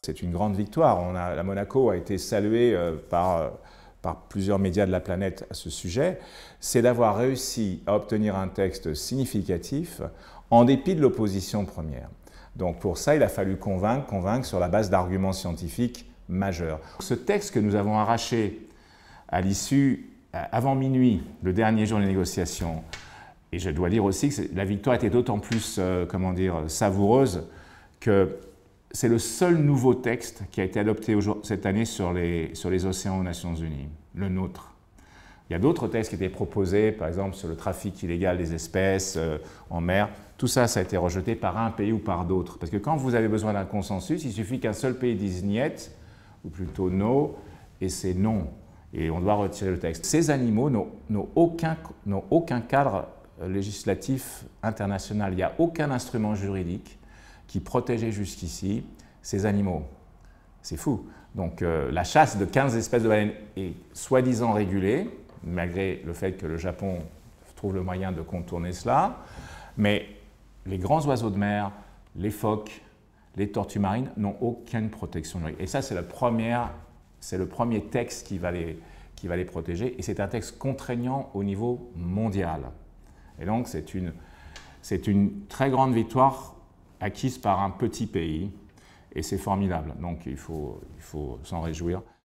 C'est une grande victoire. La Monaco a été saluée par plusieurs médias de la planète à ce sujet. C'est d'avoir réussi à obtenir un texte significatif en dépit de l'opposition première. Donc pour ça, il a fallu convaincre sur la base d'arguments scientifiques majeurs. Ce texte que nous avons arraché à l'issue, avant minuit, le dernier jour des négociations, et je dois dire aussi que la victoire était d'autant plus, savoureuse que c'est le seul nouveau texte qui a été adopté cette année sur les océans aux Nations Unies, le nôtre. Il y a d'autres textes qui étaient proposés, par exemple sur le trafic illégal des espèces en mer. Tout ça, ça a été rejeté par un pays ou par d'autres. Parce que quand vous avez besoin d'un consensus, il suffit qu'un seul pays dise niet, ou plutôt no, et c'est non. Et on doit retirer le texte. Ces animaux n'ont aucun cadre législatif international. Il n'y a aucun instrument juridique qui protégeait jusqu'ici ces animaux. C'est fou. Donc la chasse de 15 espèces de baleines est soi-disant régulée, malgré le fait que le Japon trouve le moyen de contourner cela. Mais les grands oiseaux de mer, les phoques, les tortues marines n'ont aucune protection juridique. Et ça, c'est le premier texte qui va les protéger. Et c'est un texte contraignant au niveau mondial. Et donc, c'est une très grande victoire acquise par un petit pays. Et c'est formidable. Donc, il faut s'en réjouir.